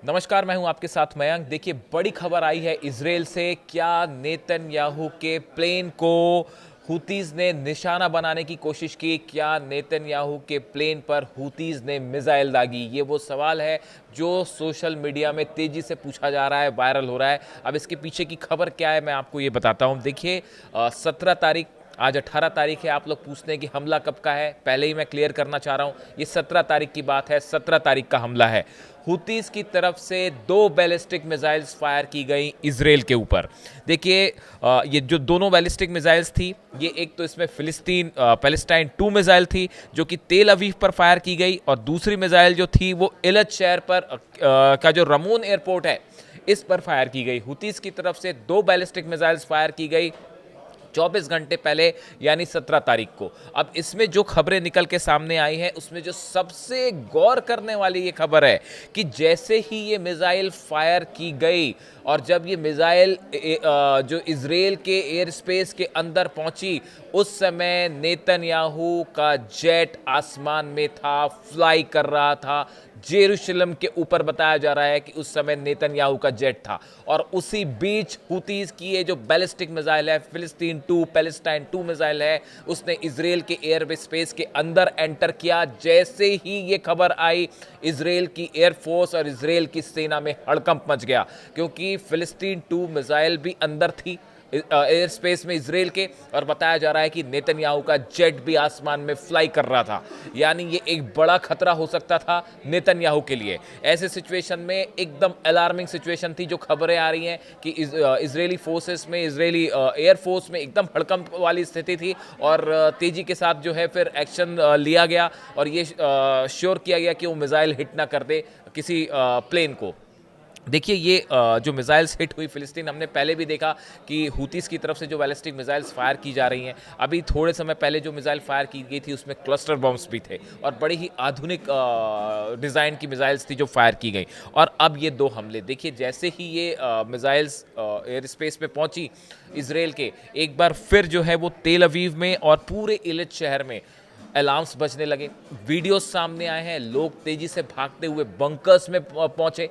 नमस्कार, मैं हूं आपके साथ मयंक। देखिए, बड़ी खबर आई है इजराइल से। क्या नेतन्याहू के प्लेन को हुतीज ने निशाना बनाने की कोशिश की? क्या नेतन्याहू के प्लेन पर हुतीज ने मिसाइल दागी? ये वो सवाल है जो सोशल मीडिया में तेजी से पूछा जा रहा है, वायरल हो रहा है। अब इसके पीछे की खबर क्या है, मैं आपको ये बताता हूं। देखिए, 17 तारीख, आज 18 तारीख है। आप लोग पूछते हैं कि हमला कब का है। पहले ही मैं क्लियर करना चाह रहा हूं, ये 17 तारीख की बात है। 17 तारीख का हमला है। हुतीज की तरफ से 2 बैलिस्टिक मिसाइल्स फायर की गई इजराइल के ऊपर। देखिए, ये जो दोनों बैलिस्टिक मिसाइल्स थी, ये एक तो इसमें पैलेस्टाइन 2 मिसाइल थी जो कि तेल अवीव पर फायर की गई, और दूसरी मिसाइल जो थी वो इलत शहर पर का जो रमोन एयरपोर्ट है इस पर फायर की गई। हुतीज की तरफ से 2 बैलिस्टिक मिसाइल्स फायर की गई 24 घंटे पहले, यानी 17 तारीख को। अब इसमें जो खबरें निकल के सामने आई हैं, उसमें जो सबसे गौर करने वाली ये खबर है कि जैसे ही ये मिसाइल फायर की गई और जब ये मिसाइल जो इजराइल के एयर स्पेस के अंदर पहुंची, उस समय नेतन्याहू का जेट आसमान में था, फ्लाई कर रहा था। जेरूशलम के ऊपर बताया जा रहा है कि उस समय नेतन्याहू का जेट था। और उसी बीच हुतीज की ये जो बैलिस्टिक मिसाइल है, पैलेस्टाइन 2 मिसाइल है, उसने इजराइल के एयर स्पेस के अंदर एंटर किया। जैसे ही ये खबर आई, इजराइल की एयरफोर्स और इजराइल की सेना में हड़कंप मच गया, क्योंकि फिलिस्तीन 2 मिसाइल भी अंदर थी एयर स्पेस में इजराइल के, और बताया जा रहा है कि नेतन्याहू का जेट भी आसमान में फ्लाई कर रहा था। यानी ये एक बड़ा खतरा हो सकता था नेतन्याहू के लिए। ऐसे सिचुएशन में एकदम अलार्मिंग सिचुएशन थी। जो खबरें आ रही हैं कि इजरायली फोर्सेस में, इजरायली एयरफोर्स में एकदम हड़कंप वाली स्थिति थी, और तेजी के साथ जो है फिर एक्शन लिया गया, और ये श्योर किया गया कि वो मिसाइल हिट ना कर दे किसी प्लेन को। देखिए, ये जो मिसाइल्स हिट हुई फिलिस्तीन, हमने पहले भी देखा कि हुतीस की तरफ से जो बैलिस्टिक मिसाइल्स फायर की जा रही हैं। अभी थोड़े समय पहले जो मिसाइल फायर की गई थी उसमें क्लस्टर बॉम्ब्स भी थे, और बड़ी ही आधुनिक डिज़ाइन की मिसाइल्स थी जो फायर की गई। और अब ये 2 हमले देखिए, जैसे ही ये मिसाइल्स एयर स्पेस में पहुंची इसराइल के, एक बार फिर जो है वो तेल अवीव में और पूरे इलिट शहर में अलार्म्स बजने लगे। वीडियोस सामने आए हैं, लोग तेजी से भागते हुए बंकर्स में पहुंचे।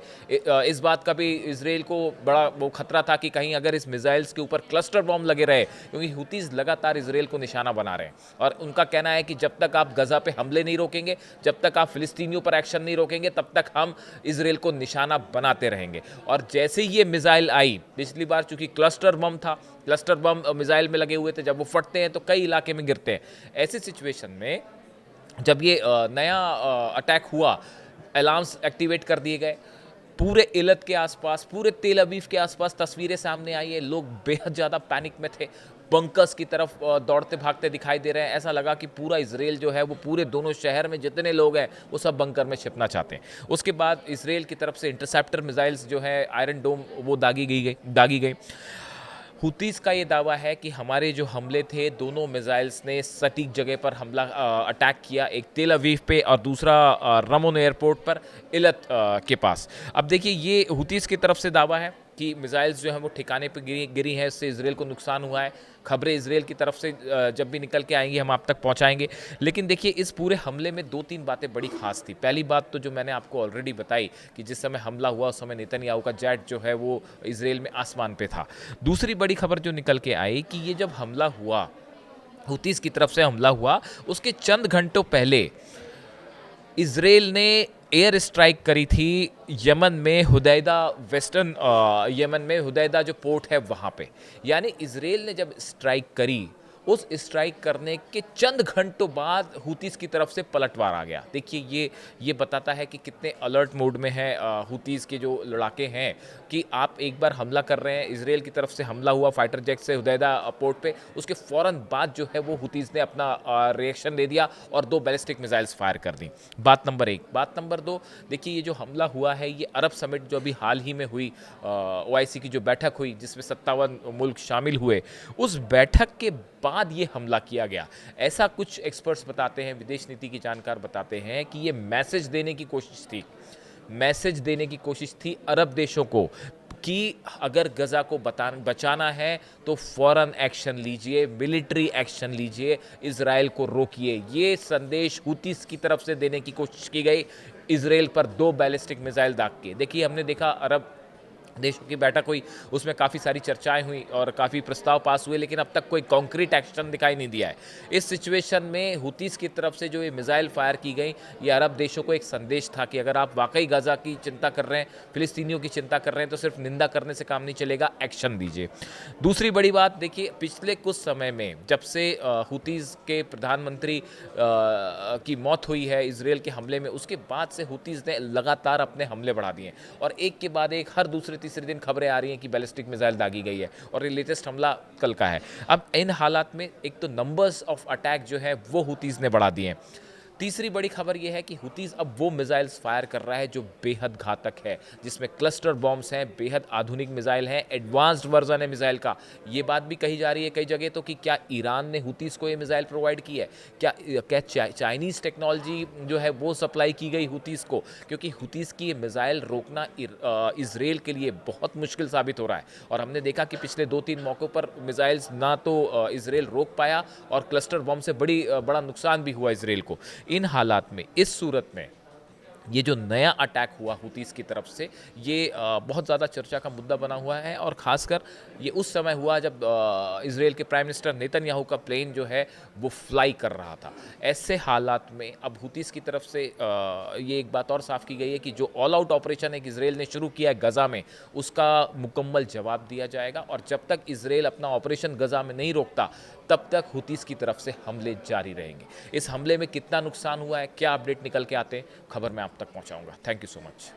इस बात का भी इसराइल को बड़ा वो खतरा था कि कहीं अगर इस मिसाइल्स के ऊपर क्लस्टर बॉम्ब लगे रहे, क्योंकि हुतीज लगातार इसराइल को निशाना बना रहे हैं, और उनका कहना है कि जब तक आप गजा पे हमले नहीं रोकेंगे, जब तक आप फिलिस्तीनियों पर एक्शन नहीं रोकेंगे, तब तक हम इसराइल को निशाना बनाते रहेंगे। और जैसे ही ये मिसाइल आई, पिछली बार चूंकि क्लस्टर बम था, क्लस्टर बम मिसाइल में लगे हुए थे, जब वो फटते हैं तो कई इलाके में गिरते हैं। ऐसी सिचुएशन में जब ये नया अटैक हुआ, अलार्म्स एक्टिवेट कर दिए गए। पूरे इलत के आसपास, पूरे तेल अवीव के आसपास तस्वीरें सामने आई है। लोग बेहद ज़्यादा पैनिक में थे, बंकर्स की तरफ दौड़ते भागते दिखाई दे रहे हैं। ऐसा लगा कि पूरा इसराइल जो है वो पूरे दोनों शहर में जितने लोग हैं वो सब बंकर में छिपना चाहते हैं। उसके बाद इसराइल की तरफ से इंटरसेप्टर मिसाइल्स जो है आयरन डोम, वो दागी गई। हुतीस का ये दावा है कि हमारे जो हमले थे, दोनों मिसाइल्स ने सटीक जगह पर हमला अटैक किया, एक तेल अवीव पे और दूसरा रमोन एयरपोर्ट पर इलत के पास। अब देखिए, ये हुतीस की तरफ से दावा है कि मिसाइल्स जो हैं वो ठिकाने पे गिरी हैं, इससे इसराइल को नुकसान हुआ है। खबरें इसराइल की तरफ से जब भी निकल के आएंगी हम आप तक पहुंचाएंगे। लेकिन देखिए, इस पूरे हमले में 2-3 बातें बड़ी खास थी। पहली बात तो जो मैंने आपको ऑलरेडी बताई कि जिस समय हमला हुआ उस समय नेतन्याहू का जेट जो है वो इसराइल में आसमान पे था। दूसरी बड़ी खबर जो निकल के आई कि ये जब हमला हुआ, हुतीस की तरफ से हमला हुआ, उसके चंद घंटों पहले इसराइल ने एयर स्ट्राइक करी थी यमन में, हुदैदा, वेस्टर्न यमन में हुदैदा जो पोर्ट है वहाँ पे। यानी इसराइल ने जब स्ट्राइक करी, उस स्ट्राइक करने के चंद घंटों बाद हुतीस की तरफ से पलटवार आ गया। देखिए, ये बताता है कि कितने अलर्ट मोड में है हुतीस के जो लड़ाके हैं, कि आप एक बार हमला कर रहे हैं, इसराइल की तरफ से हमला हुआ फाइटर जेट से हुदैदा पोर्ट पे, उसके फ़ौरन बाद जो है वो हुतीस ने अपना रिएक्शन दे दिया और 2 बैलिस्टिक मिसाइल्स फायर कर दी। बात नंबर 1। बात नंबर 2, देखिए, ये जो हमला हुआ है ये अरब समिट जो अभी हाल ही में हुई, OIC की जो बैठक हुई जिसमें 57 मुल्क शामिल हुए, उस बैठक के बाद ये हमला किया गया। ऐसा कुछ एक्सपर्ट्स बताते हैं, विदेश नीति के जानकार बताते हैं कि ये मैसेज देने की कोशिश थी, मैसेज देने की कोशिश थी अरब देशों को कि अगर गजा को बचाना है तो फ़ौरन एक्शन लीजिए, मिलिट्री एक्शन लीजिए, इजराइल को रोकिए। ये संदेश हुतीस की तरफ से देने की कोशिश की गई। इसराइल पर 2 बैलिस्टिक मिसाइल दाग के। देखिए, हमने देखा अरब देशों की बैठक हुई, उसमें काफ़ी सारी चर्चाएं हुई और काफ़ी प्रस्ताव पास हुए, लेकिन अब तक कोई कॉन्क्रीट एक्शन दिखाई नहीं दिया है। इस सिचुएशन में हुतीस की तरफ से जो ये मिसाइल फायर की गई, ये अरब देशों को एक संदेश था कि अगर आप वाकई गाजा की चिंता कर रहे हैं, फिलिस्तीनियों की चिंता कर रहे हैं, तो सिर्फ निंदा करने से काम नहीं चलेगा, एक्शन दीजिए। दूसरी बड़ी बात देखिए, पिछले कुछ समय में जब से हुतीस के प्रधानमंत्री की मौत हुई है इसराइल के हमले में, उसके बाद से हुतीस ने लगातार अपने हमले बढ़ा दिए हैं और एक के बाद एक हर दूसरे तीसरे दिन खबरें आ रही हैं कि बैलिस्टिक मिसाइल दागी गई है और ये लेटेस्ट हमला कल का है। अब इन हालात में एक तो नंबर्स ऑफ अटैक जो है वो हुतीस ने बढ़ा दिए हैं। तीसरी बड़ी खबर यह है कि हुतीस अब वो मिसाइल्स फायर कर रहा है जो बेहद घातक है, जिसमें क्लस्टर बॉम्ब्स हैं, बेहद आधुनिक मिसाइल हैं, एडवांस्ड वर्जन है मिसाइल का। ये बात भी कही जा रही है कई जगह तो कि क्या ईरान ने हुतीस को ये मिसाइल प्रोवाइड की है, क्या चाइनीज़ टेक्नोलॉजी जो है वो सप्लाई की गई हुतीस को, क्योंकि हुतीस की ये मिसाइल रोकना इसराइल के लिए बहुत मुश्किल साबित हो रहा है। और हमने देखा कि पिछले 2-3 मौक़ों पर मिसाइल्स ना तो इसराइल रोक पाया और क्लस्टर बॉम्ब से बड़ा नुकसान भी हुआ इसराइल को। इन हालात में, इस सूरत में, ये जो नया अटैक हुआ हुतीस की तरफ से, ये बहुत ज़्यादा चर्चा का मुद्दा बना हुआ है और ख़ासकर ये उस समय हुआ जब इसराइल के प्राइम मिनिस्टर नेतन्याहू का प्लेन जो है वो फ्लाई कर रहा था। ऐसे हालात में अब हुतीस की तरफ से ये एक बात और साफ़ की गई है कि जो ऑल आउट ऑपरेशन एक इसराइल ने शुरू किया है गज़ा में, उसका मुकम्मल जवाब दिया जाएगा और जब तक इसराइल अपना ऑपरेशन गज़ा में नहीं रोकता, तब तक हुतीस की तरफ से हमले जारी रहेंगे। इस हमले में कितना नुकसान हुआ है, क्या अपडेट निकल के आते हैं, खबर मैं आप तक पहुंचाऊंगा। Thank you so much.